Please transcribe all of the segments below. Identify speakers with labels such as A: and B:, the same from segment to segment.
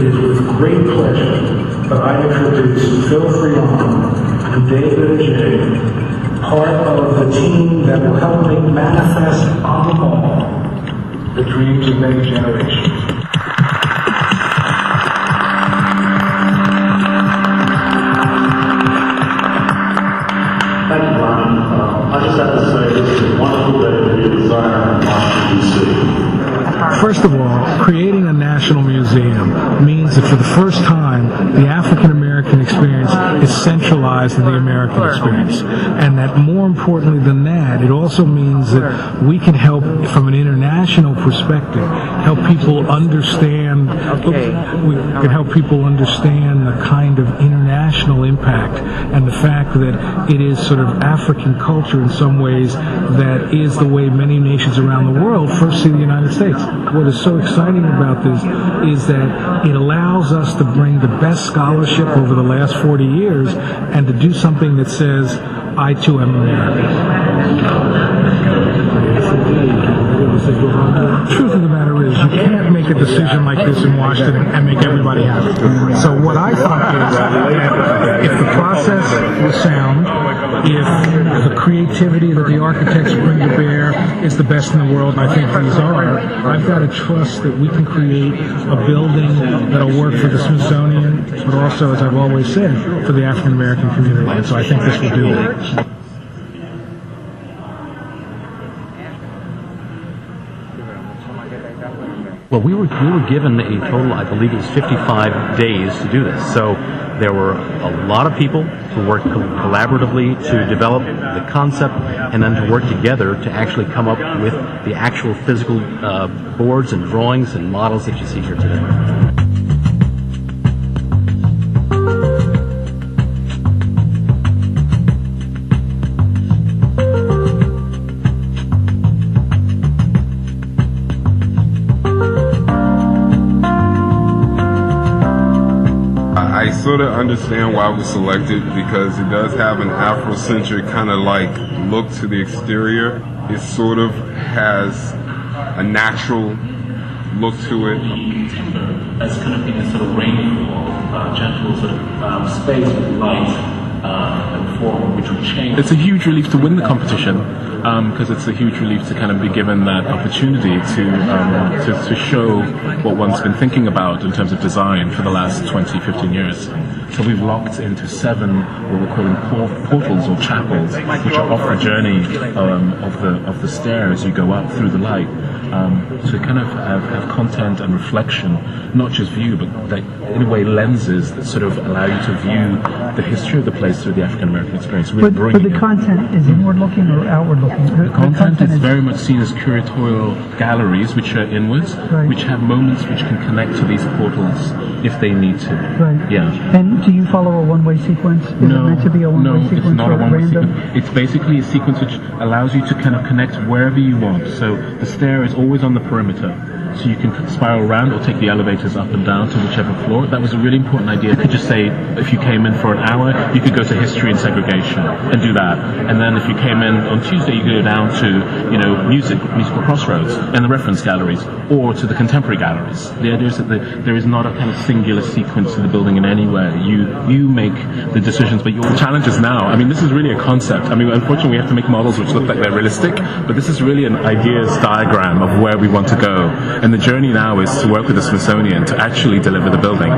A: is with great pleasure that I introduce Phil Freelon and David Adjaye, part of the team that will help make manifest on the wall the dreams of many generations.
B: Thank you, Brian. I just have to say this is a wonderful day to be a designer in Washington, D.C.
A: First of all, creating a national museum means that for the first time, the African American experience is centralized in the American experience. And that more importantly than that, it also means that we can help, from an international perspective, help people understand, we can help people understand the kind of international impact and the fact that it is sort of African culture in some ways that is the way many nations around the world first see the United States. What is so exciting about this is that it allows us to bring the best scholarship over the last 40 years and to do something that says, I too am American. The truth of the matter is, you can't make a decision like this in Washington and make everybody happy. So what I thought is that if the process was sound, if the creativity that the architects bring to bear is the best in the world, and I think these are, I've got to trust that we can create a building that'll work for the Smithsonian, but also, as I've always said, for the African American community. And so I think this will do it.
C: Well, we were given a total, I believe it was 55 days to do this. So there were a lot of people who worked collaboratively to develop the concept and then to work together to actually come up with the actual physical boards and drawings and models that you see here today.
D: I sort of understand why it was selected because it does have an Afrocentric kind of like look to the exterior. It sort of has a natural look to it.
B: As kind of being a sort of rainfall, gentle sort of space with light and form, which will change.
E: It's a huge relief to win the competition because it's a huge relief to kind of be given that opportunity to show what one's been thinking about in terms of design for the last 20, 15 years. So we've locked into 7 what we're calling portals or chapels, which are off the journey of the stair as you go up through the light. To kind of have content and reflection, not just view, but like, in a way lenses that sort of allow you to view the history of the place through the African American experience.
F: But the content is inward looking or outward looking?
E: The content is very much seen as curatorial galleries, which are inwards,
F: right,
E: which have moments which can connect to these portals if they need to.
F: Right.
E: Yeah.
F: And do you follow a one-way sequence? Is
E: No,
F: it meant to be a one-way sequence?
E: No, it's not a one-way
F: random?
E: sequence. It's basically a sequence which allows you to kind of connect wherever you want. So the stair is always on the perimeter. So you can spiral around or take the elevators up and down to whichever floor. That was a really important idea. You could just say, if you came in for an hour, you could go to history and segregation and do that. And then if you came in on Tuesday, you could go down to, musical crossroads and the reference galleries, or to the contemporary galleries. The idea is that there is not a kind of singular sequence to the building in any way. You make the decisions, but your challenges now, I mean, this is really a concept. I mean, unfortunately, we have to make models which look like they're realistic, but this is really an ideas diagram of where we want to go. And the journey now is to work with the Smithsonian to actually deliver the building.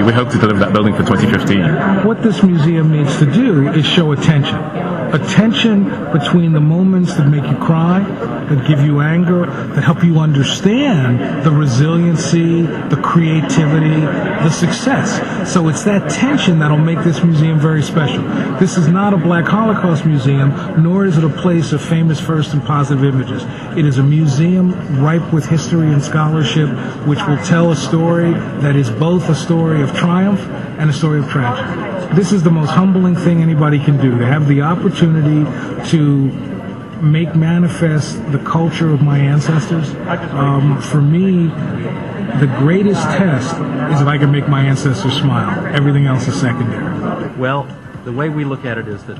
E: We hope to deliver that building for 2015.
A: What this museum needs to do is show attention. Attention between the moments that make you cry, that give you anger, that help you understand the resiliency, the creativity, the success. So it's that tension that'll make this museum very special. This is not a Black Holocaust museum, nor is it a place of famous first and positive images. It is a museum ripe with history and scholarship, which will tell a story that is both a story of triumph and a story of tragedy. This is the most humbling thing anybody can do, to have the opportunity to make manifest the culture of my ancestors. For me, the greatest test is if I can make my ancestors smile. Everything else is secondary.
C: Well, the way we look at it is that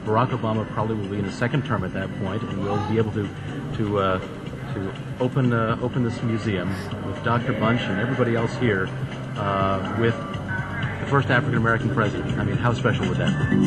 C: Barack Obama probably will be in his second term at that point, and we'll be able to to open this museum with Dr. Bunch and everybody else here with the first African American president. I mean, how special would that be?